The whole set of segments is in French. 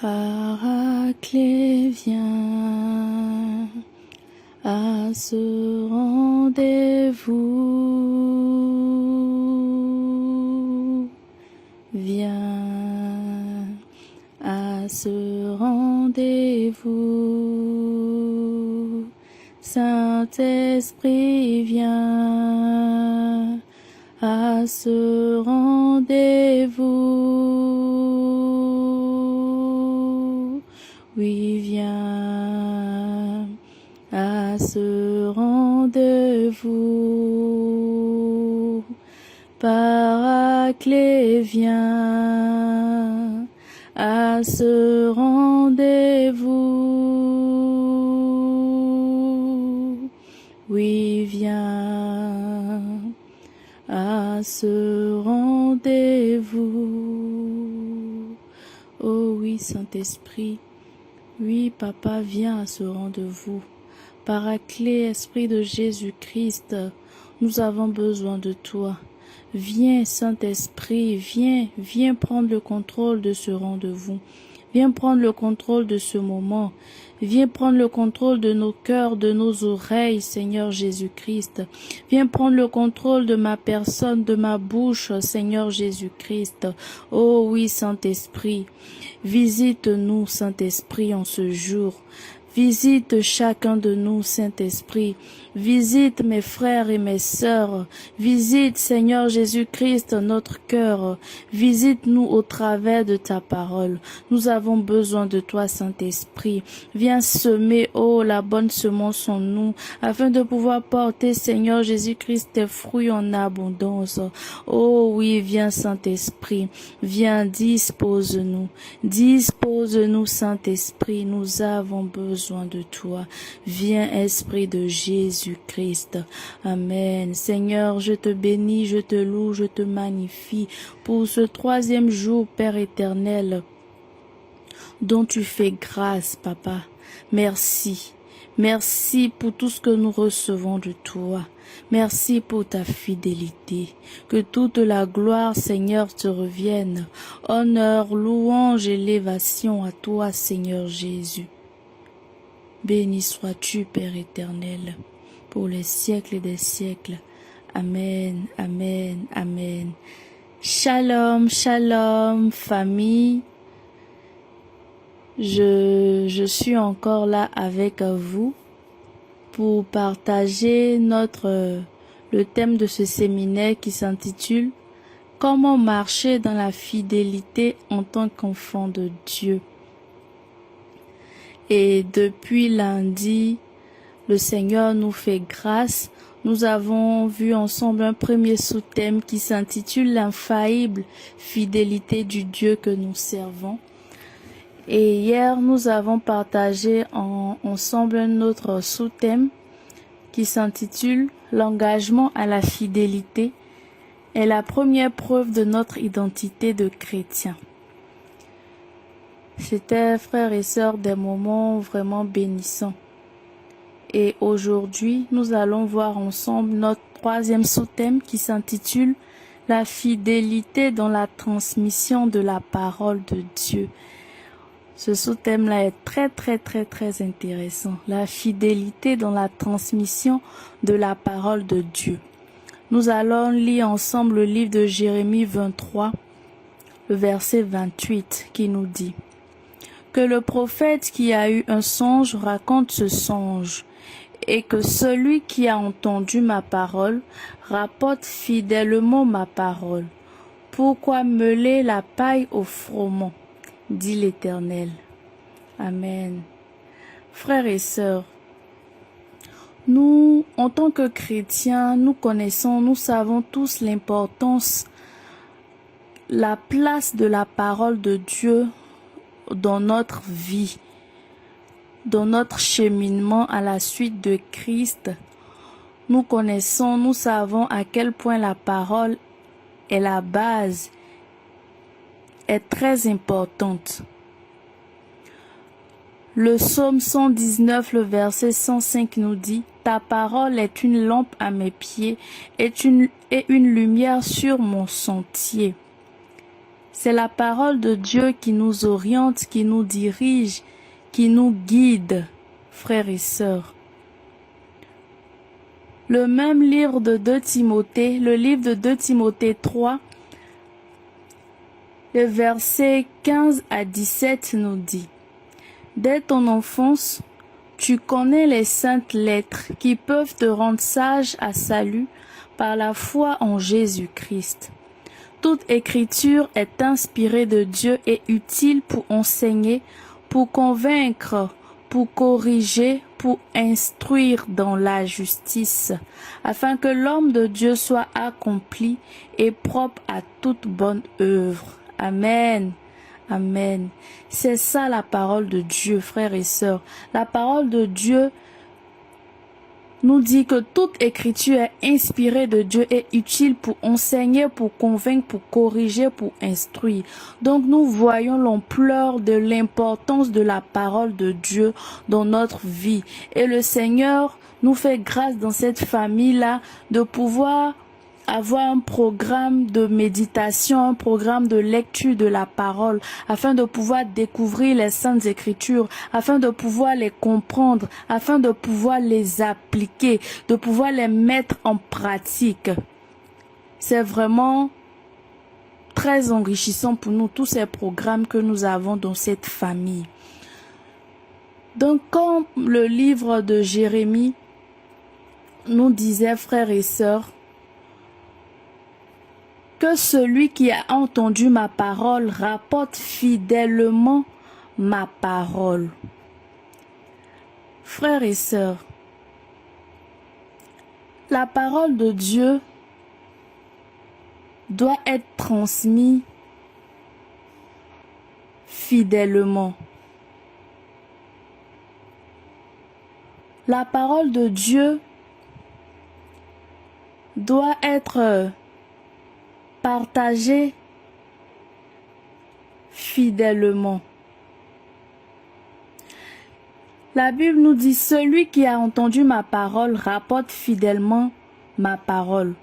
Paraclet, viens à ce rendez-vous. Viens à ce rendez-vous. Saint-Esprit, viens à ce rendez-vous. Oui, viens à ce rendez-vous. Paraclet, viens à ce rendez-vous. Oui, viens à ce rendez-vous. Oh oui, Saint-Esprit, oui, Papa, viens à ce rendez-vous. Paraclet, Esprit de Jésus-Christ, nous avons besoin de toi. Viens, Saint-Esprit, viens prendre le contrôle de ce rendez-vous. Viens prendre le contrôle de ce moment. Viens prendre le contrôle de nos cœurs, de nos oreilles, Seigneur Jésus-Christ. Viens prendre le contrôle de ma personne, de ma bouche, Seigneur Jésus-Christ. Oh oui, Saint-Esprit, visite-nous, Saint-Esprit, en ce jour. Visite chacun de nous, Saint-Esprit. Visite mes frères et mes sœurs. Visite, Seigneur Jésus-Christ, notre cœur. Visite-nous au travers de ta parole. Nous avons besoin de toi, Saint-Esprit. Viens semer, oh, la bonne semence en nous, afin de pouvoir porter, Seigneur Jésus-Christ, tes fruits en abondance. Oh oui, viens, Saint-Esprit. Viens, dispose-nous. Dispose-nous, Saint-Esprit. Nous avons besoin de toi. Viens, Esprit de Jésus-Christ. Amen. Seigneur, je te bénis, je te loue, je te magnifie pour ce 3e jour, Père éternel, dont tu fais grâce, Papa. Merci. Merci pour tout ce que nous recevons de toi. Merci pour ta fidélité. Que toute la gloire, Seigneur, te revienne. Honneur, louange, élévation à toi, Seigneur Jésus. Béni sois-tu, Père éternel, pour les siècles des siècles. Amen, amen, amen. Shalom, shalom, famille. Je suis encore là avec vous pour partager le thème de ce séminaire qui s'intitule « Comment marcher dans la fidélité en tant qu'enfant de Dieu ». Et depuis lundi, le Seigneur nous fait grâce. Nous avons vu ensemble un premier sous-thème qui s'intitule « L'infaillible fidélité du Dieu que nous servons ». Et hier, nous avons partagé ensemble un autre sous-thème qui s'intitule « L'engagement à la fidélité est la première preuve de notre identité de chrétien ». C'était, frères et sœurs, des moments vraiment bénissants. Et aujourd'hui, nous allons voir ensemble notre 3e sous-thème qui s'intitule « La fidélité dans la transmission de la parole de Dieu ». Ce sous-thème-là est très intéressant. La fidélité dans la transmission de la parole de Dieu. Nous allons lire ensemble le livre de Jérémie 23, le verset 28, qui nous dit « Que le prophète qui a eu un songe raconte ce songe, et que celui qui a entendu ma parole rapporte fidèlement ma parole. Pourquoi mêler la paille au froment ? Dit l'Éternel. » Amen. Frères et sœurs, nous, en tant que chrétiens, nous savons tous l'importance, la place de la parole de Dieu dans notre vie, dans notre cheminement à la suite de Christ. Nous savons à quel point la parole est la base, est très importante. Le psaume 119, le verset 105 nous dit « Ta parole est une lampe à mes pieds et une lumière sur mon sentier. » C'est la parole de Dieu qui nous oriente, qui nous dirige, qui nous guide, frères et sœurs. Le même livre de 2 Timothée, le livre de 2 Timothée 3, le verset 15 à 17 nous dit: Dès ton enfance, tu connais les saintes lettres qui peuvent te rendre sage à salut par la foi en Jésus-Christ. Toute écriture est inspirée de Dieu et utile pour enseigner, pour convaincre, pour corriger, pour instruire dans la justice, afin que l'homme de Dieu soit accompli et propre à toute bonne œuvre. Amen. Amen. C'est ça la parole de Dieu, frères et sœurs. La parole de Dieu nous dit que toute écriture est inspirée de Dieu et utile pour enseigner, pour convaincre, pour corriger, pour instruire. Donc nous voyons l'ampleur de l'importance de la parole de Dieu dans notre vie. Et le Seigneur nous fait grâce dans cette famille-là de pouvoir avoir un programme de méditation, un programme de lecture de la parole, afin de pouvoir découvrir les saintes écritures, afin de pouvoir les comprendre, afin de pouvoir les appliquer, de pouvoir les mettre en pratique. C'est vraiment très enrichissant pour nous, tous ces programmes que nous avons dans cette famille. Donc, comme le livre de Jérémie nous disait, frères et sœurs, que celui qui a entendu ma parole rapporte fidèlement ma parole. Frères et sœurs, la parole de Dieu doit être transmise fidèlement. La parole de Dieu doit être partagée fidèlement. La Bible nous dit: celui qui a entendu ma parole rapporte fidèlement ma parole.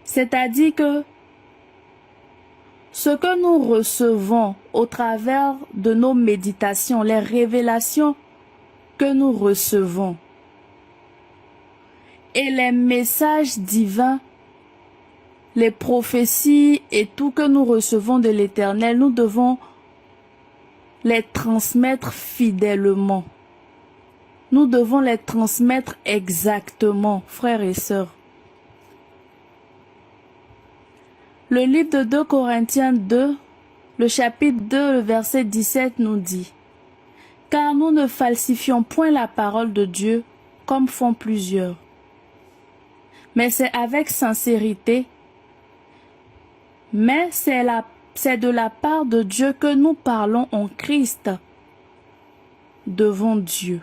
C'est-à-dire que ce que nous recevons au travers de nos méditations, les révélations que nous recevons et les messages divins, les prophéties et tout que nous recevons de l'Éternel, nous devons les transmettre fidèlement. Nous devons les transmettre exactement, frères et sœurs. Le livre de 2 Corinthiens 2, le chapitre 2, le verset 17 nous dit: Car nous ne falsifions point la parole de Dieu comme font plusieurs, mais c'est avec sincérité. Mais c'est de la part de Dieu que nous parlons en Christ devant Dieu.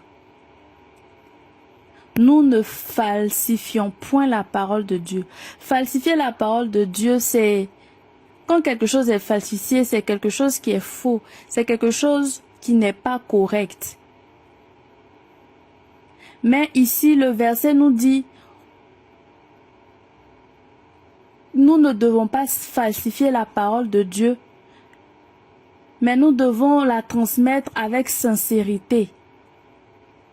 Nous ne falsifions point la parole de Dieu. Falsifier la parole de Dieu, c'est quand quelque chose est falsifié, c'est quelque chose qui est faux, c'est quelque chose qui n'est pas correct. Mais ici, le verset nous dit: nous ne devons pas falsifier la parole de Dieu, mais nous devons la transmettre avec sincérité.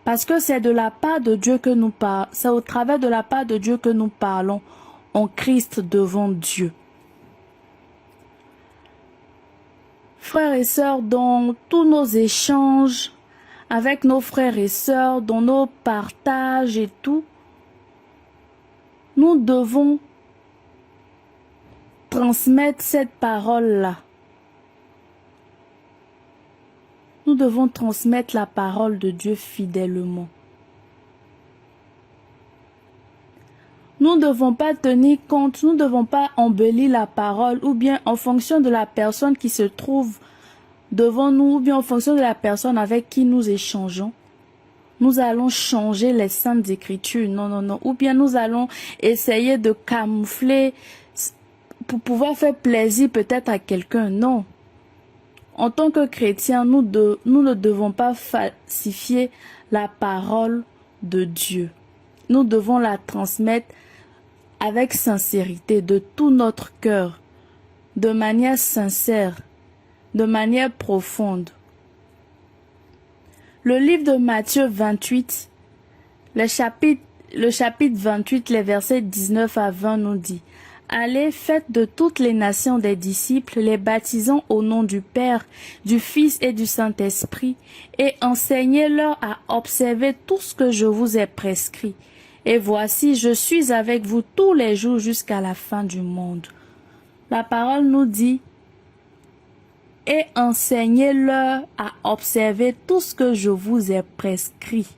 Parce que c'est de la part de Dieu que nous parlons, c'est au travers de la part de Dieu que nous parlons en Christ devant Dieu. Frères et sœurs, dans tous nos échanges avec nos frères et sœurs, dans nos partages et tout, nous devons transmettre cette parole-là. Nous devons transmettre la parole de Dieu fidèlement. Nous ne devons pas tenir compte, nous ne devons pas embellir la parole, ou bien en fonction de la personne qui se trouve devant nous, ou bien en fonction de la personne avec qui nous échangeons. Nous allons changer les saintes écritures, non. Ou bien nous allons essayer de camoufler pour pouvoir faire plaisir peut-être à quelqu'un, non. En tant que chrétiens, nous ne devons pas falsifier la parole de Dieu. Nous devons la transmettre avec sincérité, de tout notre cœur, de manière sincère, de manière profonde. Le livre de Matthieu 28, le chapitre 28, les versets 19 à 20 nous dit: Allez, faites de toutes les nations des disciples, les baptisant au nom du Père, du Fils et du Saint-Esprit, et enseignez-leur à observer tout ce que je vous ai prescrit. Et voici, je suis avec vous tous les jours jusqu'à la fin du monde. La parole nous dit: et enseignez-leur à observer tout ce que je vous ai prescrit.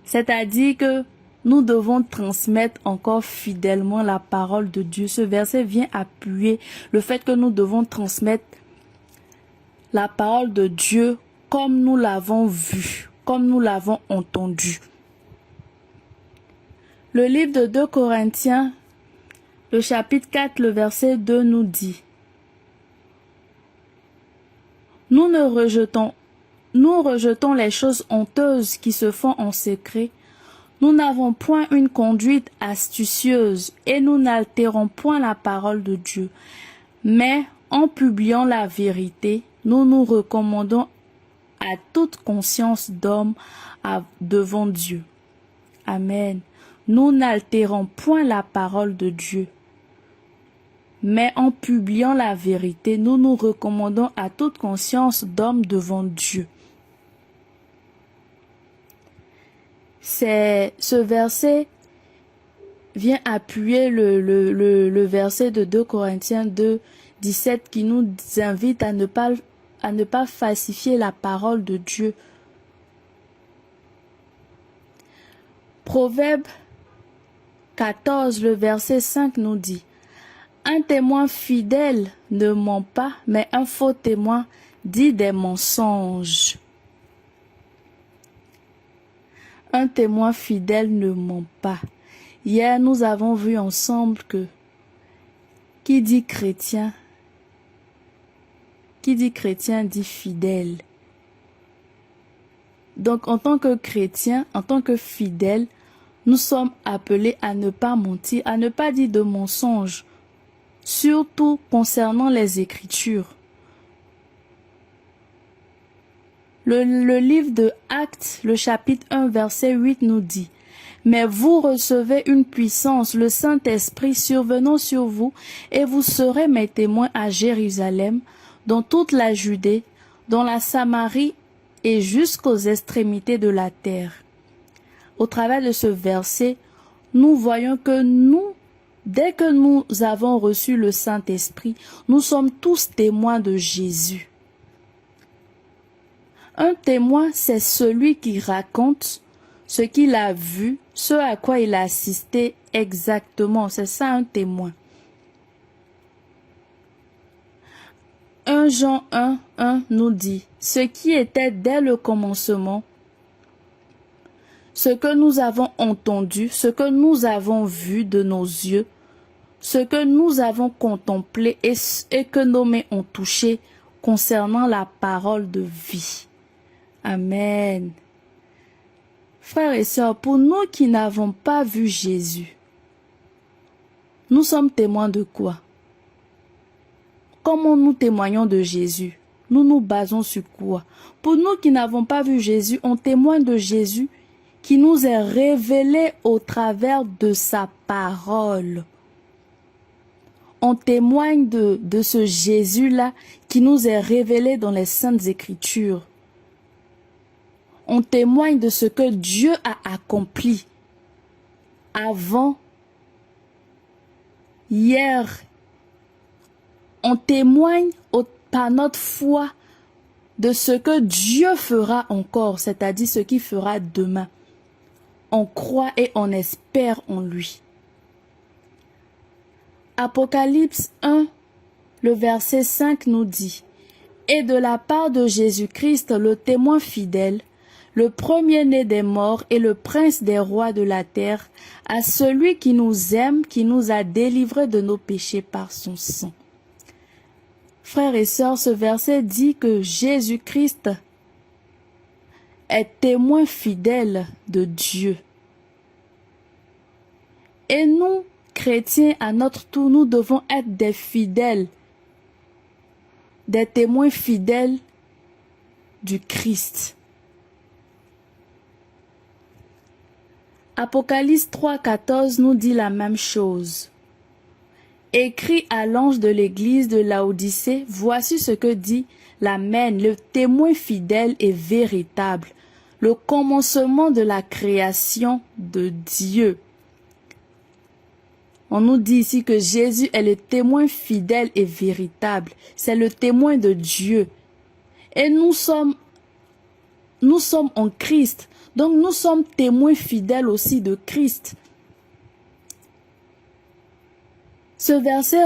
C'est-à-dire que nous devons transmettre encore fidèlement la parole de Dieu. Ce verset vient appuyer le fait que nous devons transmettre la parole de Dieu comme nous l'avons vu, comme nous l'avons entendu. Le livre de 2 Corinthiens, le chapitre 4, le verset 2 nous dit: Nous rejetons les choses honteuses qui se font en secret. Nous n'avons point une conduite astucieuse et nous n'altérons point la parole de Dieu. Mais en publiant la vérité, nous nous recommandons à toute conscience d'homme devant Dieu. Amen. Nous n'altérons point la parole de Dieu. Mais en publiant la vérité, nous nous recommandons à toute conscience d'homme devant Dieu. Ce verset vient appuyer le verset de 2 Corinthiens 2, 17 qui nous invite à ne pas falsifier la parole de Dieu. Proverbe 14, le verset 5 nous dit: Un témoin fidèle ne ment pas, mais un faux témoin dit des mensonges. Un témoin fidèle ne ment pas. Hier, nous avons vu ensemble que qui dit chrétien dit fidèle. Donc, en tant que chrétien, en tant que fidèle, nous sommes appelés à ne pas mentir, à ne pas dire de mensonges, surtout concernant les Écritures. Le livre de Actes, le chapitre 1, verset 8 nous dit: Mais vous recevez une puissance, le Saint-Esprit survenant sur vous, et vous serez mes témoins à Jérusalem, dans toute la Judée, dans la Samarie et jusqu'aux extrémités de la terre. Au travers de ce verset, nous voyons que dès que nous avons reçu le Saint-Esprit, nous sommes tous témoins de Jésus. Un témoin, c'est celui qui raconte ce qu'il a vu, ce à quoi il a assisté exactement. C'est ça un témoin. 1 Jean 1, 1 nous dit: Ce qui était dès le commencement, ce que nous avons entendu, ce que nous avons vu de nos yeux, ce que nous avons contemplé et que nos mains ont touché concernant la parole de vie. Amen. Frères et sœurs, pour nous qui n'avons pas vu Jésus, nous sommes témoins de quoi? Comment nous témoignons de Jésus? Nous nous basons sur quoi? Pour nous qui n'avons pas vu Jésus, on témoigne de Jésus qui nous est révélé au travers de sa parole. On témoigne de ce Jésus-là qui nous est révélé dans les Saintes Écritures. On témoigne de ce que Dieu a accompli avant, hier. On témoigne par notre foi de ce que Dieu fera encore, c'est-à-dire ce qu'il fera demain. On croit et on espère en lui. Apocalypse 1, le verset 5 nous dit: Et de la part de Jésus-Christ, le témoin fidèle, le premier-né des morts et le prince des rois de la terre, à celui qui nous aime, qui nous a délivrés de nos péchés par son sang. Frères et sœurs, ce verset dit que Jésus-Christ est témoin fidèle de Dieu. Et nous, chrétiens, à notre tour, nous devons être des fidèles des témoins fidèles du Christ. Apocalypse 3,14 nous dit la même chose. Écrit à l'ange de l'église de Laodicée, voici ce que dit l'Amen, le témoin fidèle et véritable, le commencement de la création de Dieu. On nous dit ici que Jésus est le témoin fidèle et véritable. C'est le témoin de Dieu. Et nous sommes en Christ. Donc nous sommes témoins fidèles aussi de Christ. Ce verset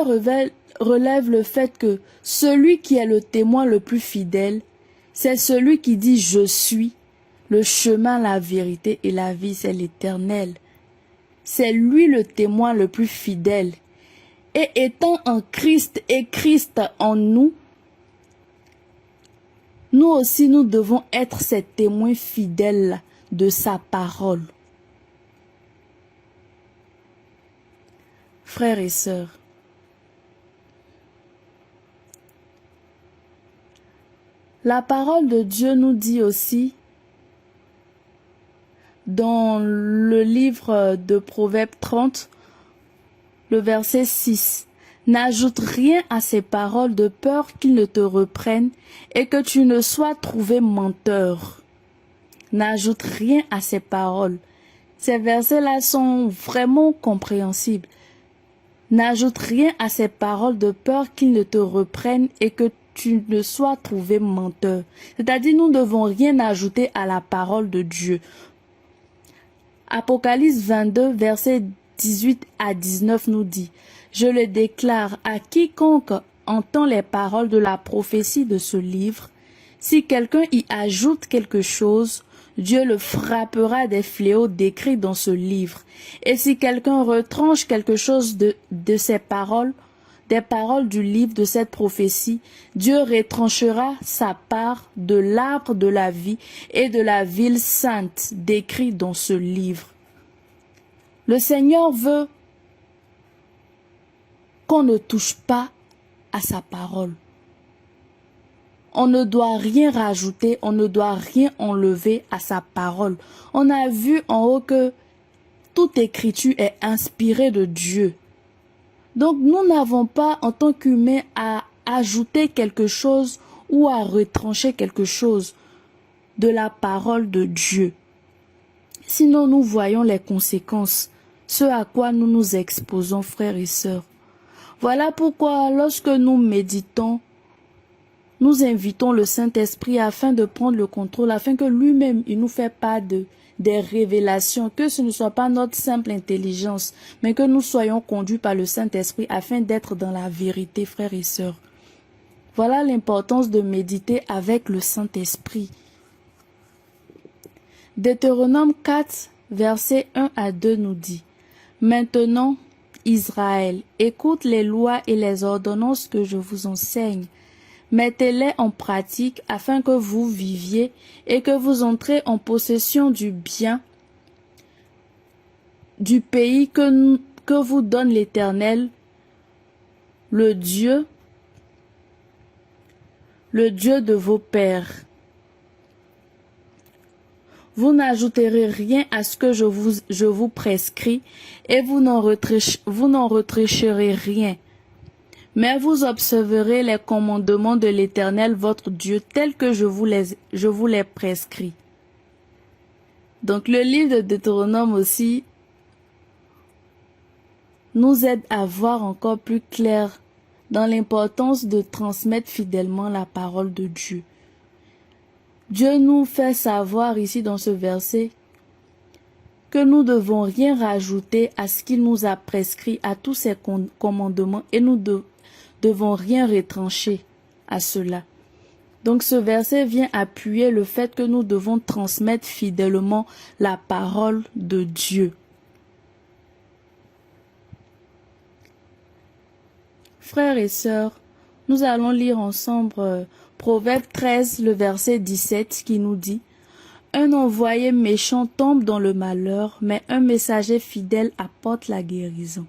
relève le fait que celui qui est le témoin le plus fidèle, c'est celui qui dit « Je suis ». Le chemin, la vérité et la vie, c'est l'Éternel. C'est lui le témoin le plus fidèle. Et étant en Christ et Christ en nous, nous aussi nous devons être ces témoins fidèles de sa parole. Frères et sœurs, la parole de Dieu nous dit aussi dans le livre de Proverbes 30, le verset 6, « N'ajoute rien à ces paroles de peur qu'ils ne te reprennent et que tu ne sois trouvé menteur. » N'ajoute rien à ces paroles. Ces versets-là sont vraiment compréhensibles. N'ajoute rien à ces paroles de peur qu'ils ne te reprennent et que tu ne sois trouvé menteur. C'est-à-dire, nous ne devons rien ajouter à la parole de Dieu. Apocalypse 22, versets 18 à 19 nous dit « Je le déclare à quiconque entend les paroles de la prophétie de ce livre. Si quelqu'un y ajoute quelque chose, Dieu le frappera des fléaux décrits dans ce livre. Et si quelqu'un retranche quelque chose de ces paroles, des paroles du livre de cette prophétie, Dieu retranchera sa part de l'arbre de la vie et de la ville sainte décrit dans ce livre. » Le Seigneur veut qu'on ne touche pas à sa parole. On ne doit rien rajouter, on ne doit rien enlever à sa parole. On a vu en haut que toute écriture est inspirée de Dieu. Donc nous n'avons pas en tant qu'humains à ajouter quelque chose ou à retrancher quelque chose de la parole de Dieu. Sinon nous voyons les conséquences, ce à quoi nous nous exposons, frères et sœurs. Voilà pourquoi lorsque nous méditons, nous invitons le Saint-Esprit afin de prendre le contrôle, afin que lui-même il nous fait part des révélations, que ce ne soit pas notre simple intelligence, mais que nous soyons conduits par le Saint-Esprit afin d'être dans la vérité, frères et sœurs. Voilà l'importance de méditer avec le Saint-Esprit. Deutéronome 4, versets 1 à 2 nous dit « Maintenant, Israël, écoute les lois et les ordonnances que je vous enseigne. Mettez-les en pratique afin que vous viviez et que vous entrez en possession du bien du pays que vous donne l'Éternel, le Dieu de vos pères. Vous n'ajouterez rien à ce que je vous prescris et vous n'en retrancherez rien. Mais vous observerez les commandements de l'Éternel votre Dieu tels que je vous les prescris. » Donc le livre de Deutéronome aussi nous aide à voir encore plus clair dans l'importance de transmettre fidèlement la parole de Dieu. Dieu nous fait savoir ici dans ce verset que nous ne devons rien rajouter à ce qu'il nous a prescrit, à tous ses commandements, et nous devons rien retrancher à cela. Donc ce verset vient appuyer le fait que nous devons transmettre fidèlement la parole de Dieu. Frères et sœurs, nous allons lire ensemble Proverbe 13, le verset 17 qui nous dit « Un envoyé méchant tombe dans le malheur, mais un messager fidèle apporte la guérison. »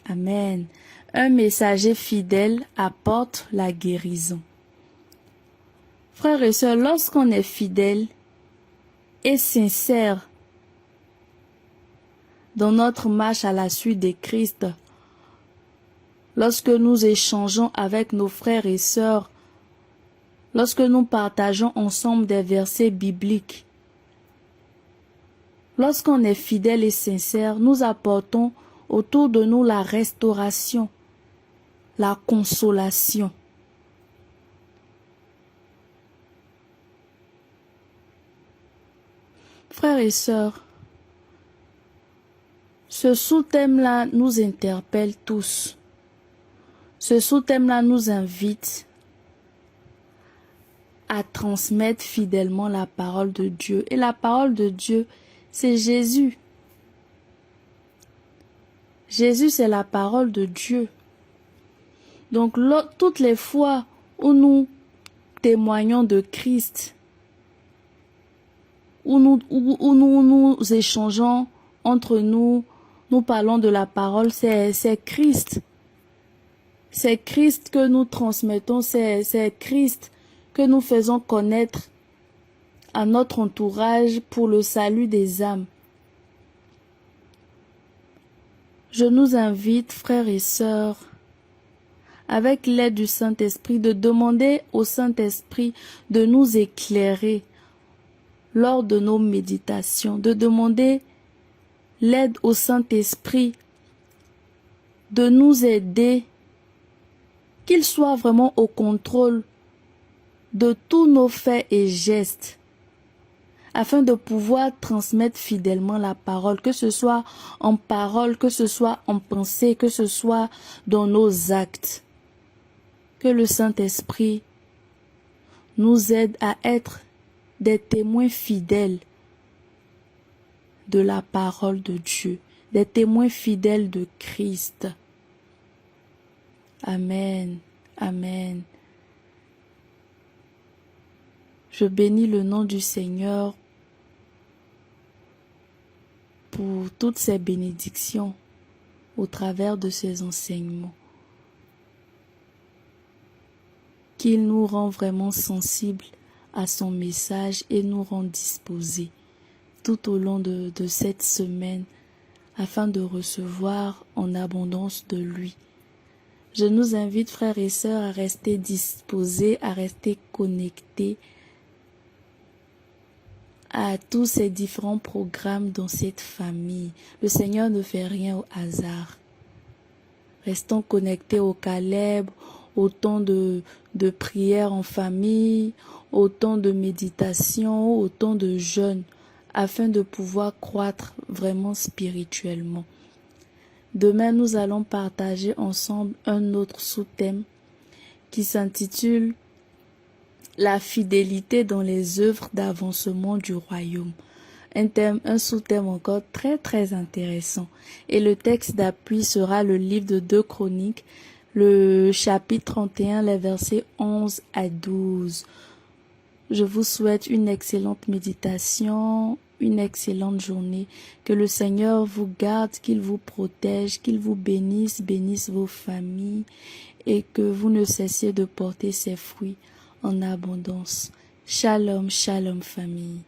Amen. Un messager fidèle apporte la guérison. Frères et sœurs, lorsqu'on est fidèle et sincère dans notre marche à la suite de Christ, lorsque nous échangeons avec nos frères et sœurs, lorsque nous partageons ensemble des versets bibliques, lorsqu'on est fidèle et sincère, nous apportons autour de nous la restauration, la consolation. Frères et sœurs, ce sous-thème-là nous interpelle tous. Ce sous-thème-là nous invite à transmettre fidèlement la parole de Dieu. Et la parole de Dieu, c'est Jésus. Jésus, c'est la parole de Dieu. Donc, toutes les fois où nous témoignons de Christ, où nous échangeons entre nous, nous parlons de la parole, c'est Christ. C'est Christ que nous transmettons, c'est Christ que nous faisons connaître à notre entourage pour le salut des âmes. Je nous invite, frères et sœurs, avec l'aide du Saint-Esprit, de demander au Saint-Esprit de nous éclairer lors de nos méditations, de demander l'aide au Saint-Esprit de nous aider, qu'il soit vraiment au contrôle de tous nos faits et gestes, afin de pouvoir transmettre fidèlement la parole, que ce soit en parole, que ce soit en pensée, que ce soit dans nos actes. Que le Saint-Esprit nous aide à être des témoins fidèles de la parole de Dieu, des témoins fidèles de Christ. Amen. Amen. Je bénis le nom du Seigneur pour toutes ces bénédictions au travers de ces enseignements. Qu'il nous rend vraiment sensibles à son message et nous rend disposés tout au long de cette semaine afin de recevoir en abondance de lui. Je nous invite, frères et sœurs, à rester disposés, à rester connectés à tous ces différents programmes dans cette famille. Le Seigneur ne fait rien au hasard. Restons connectés au Caleb, au temps de prière en famille, au temps de méditation, au temps de jeûne, afin de pouvoir croître vraiment spirituellement. Demain, nous allons partager ensemble un autre sous-thème qui s'intitule « La fidélité dans les œuvres d'avancement du royaume ». Un sous-thème encore très très intéressant. Et le texte d'appui sera le livre de 2 Chroniques, le chapitre 31, les versets 11 à 12. Je vous souhaite une excellente méditation, une excellente journée. Que le Seigneur vous garde, qu'il vous protège, qu'il vous bénisse, bénisse vos familles et que vous ne cessiez de porter ses fruits en abondance. Shalom, shalom famille.